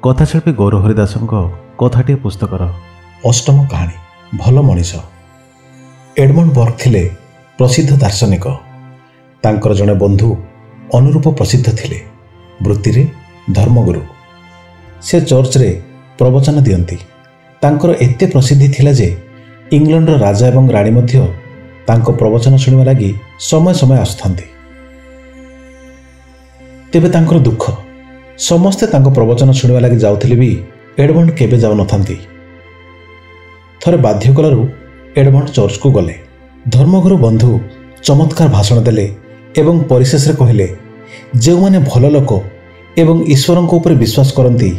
कथाशिल्पी गौरहरि दासଙ୍କ कथाटिए पुस्तकर अष्टम कहानी भल मनीष। एडमंड बर्ग थिले प्रसिद्ध दार्शनिक। तांकर जड़े बंधु अनुरूप प्रसिद्ध थिले, वृत्ति रे धर्मगुरु। से चर्च रे प्रवचन दियंती। तांकर एते प्रसिद्धि थिला जे इंग्लैंड राजा एवं रानी मध्य तांको प्रवचन शुणिबा लागि समय समय आसुथांती। तेबे तांकर दुख, समस्ते तांको प्रवचन शुणिबा लागि जाउथिले भी एडमंड केबे जाउ नथांती। थरे बाध्य कलारु एडमंड चर्च को गले। धर्मगुरु बंधु चमत्कार भाषण देले एवं परिशेष रे कहिले, जे माने भल लोक एवं ईश्वर को ऊपर विश्वास करती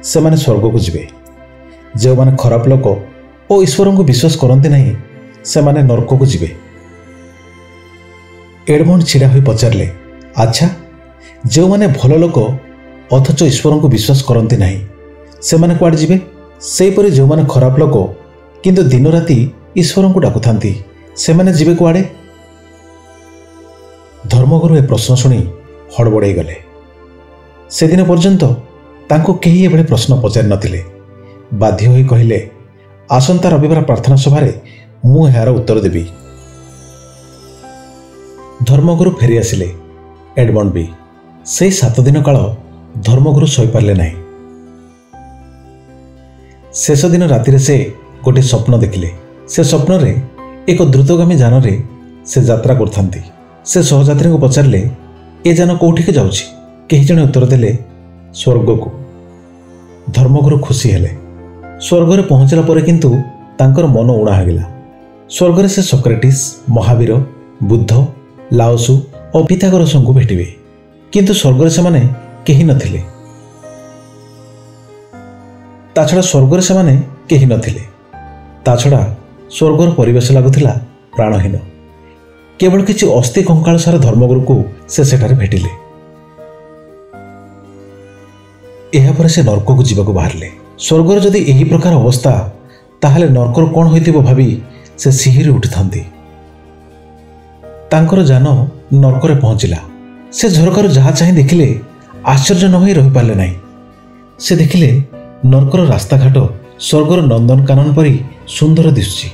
से माने स्वर्ग को जिवे, जे माने खराब लोक और ईश्वर को विश्वास करती नहीं से माने नरक को जिवे। एडमंड छिड़ा होई पचारले, अच्छा जे माने भल लोक अथच ईश्वर को विश्वास करती नहीं से माने कुआडे जिवे? सेहीपरि जो माने खराब लोक किंतु दिन राति ईश्वर को डाकुथांती से माने जिवे कुआडे? धर्मगुरु ए प्रश्न शुणी हड़बड़ाई गले। से दिन पर्यंत तांको केही एभळे प्रश्न पचारि नथिले। बाध्य होई कहिले, आसंता रविवार प्रार्थना सभारे मु एहार उत्तर देबी। धर्मगुरु फेरी आसिले। एडमंड भी से 7 दिन काल धर्मगुरु सही पारले नहीं। शेष दिन राति से गोटे स्वप्न देखिले। से स्वप्न रे एक द्रुतगामी जान रे से यात्रा करथांती। से सहयात्री को पचारले, ए जान कोठी के जाउछि? केही जणे उत्तर देले, स्वर्ग को। धर्मगुरु खुशी हेले। स्वर्ग रे पहुंचला परे किंतु तांकर मन उणा हागिला। स्वर्ग रे से सोक्रेटिस, महावीर, बुद्ध, लाओसु और पिथागोरस को भेटिबे, किंतु स्वर्ग रे से माने केही नथिले। ताछड़ा स्वर्ग रे से माने केही नथिले। ताछड़ा स्वर्गर परिवेश लागुथिला प्राणहीन। केवल किछि अस्थि कंकाल सारा धर्मगुरु को से सेठारे भेटिले। एहा पर से नरक को जीवाको बाहरले। स्वर्गर जदि एही प्रकार अवस्था, ताहले नरकर कोन होइतिबो भाबी से सिहिरी उठिथांती। तांकर जान नरक रे पहुंचिला। से झरकार जहा चाहि देखिले, आश्चर्य न होई रहि पारले नाही। से देखिले नरकर रास्ता घाट स्वर्गर नंदनकानन परी सुंदर दिसुची।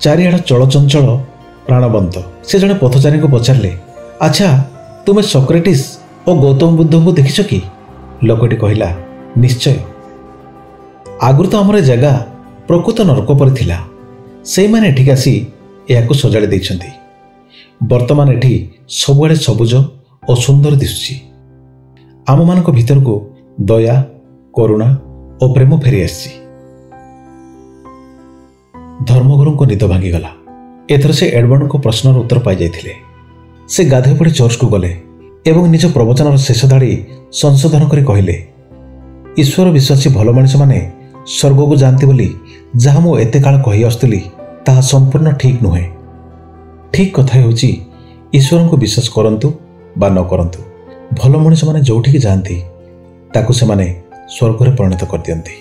चारिआड चलचंचल प्राणवंत। से जड़े पथचारी को पचारले, अच्छा तुमे सोक्रेटिस और गौतम बुद्ध को देखिछ कि? लोकटी कहिला, निश्चय। आगुर तो आमर जगह प्रकृत नरक पर थिला। से माने एठिक आसी एहाको सजाड़ी दैछंती। वर्तमान एठी सबुआडे सबुज और सुंदर दिसुची। आम मानक भीतर को दया, करुणा और प्रेम फेरी आसी। धर्मगुरु को निद भांगीगला। एथर से एडमंड को प्रश्नर उत्तर पाई जाइथिले। से गाधे पड़ी चर्च को गले एवं निज प्रवचनर शेष धाड़ी संशोधन करी कहिले, ईश्वर विश्वासी भल मनीष माने स्वर्ग को जाती बोली जहाँ मु एते काल कहि आसुली ताहा संपूर्ण ठीक नुहे। ठीक कथा होची, ईश्वर को विश्वास करंतु बा न करंतु, भल मनीष माने जोठी की जाती ताकू से माने स्वर्ग रे परिणत कर दियंती।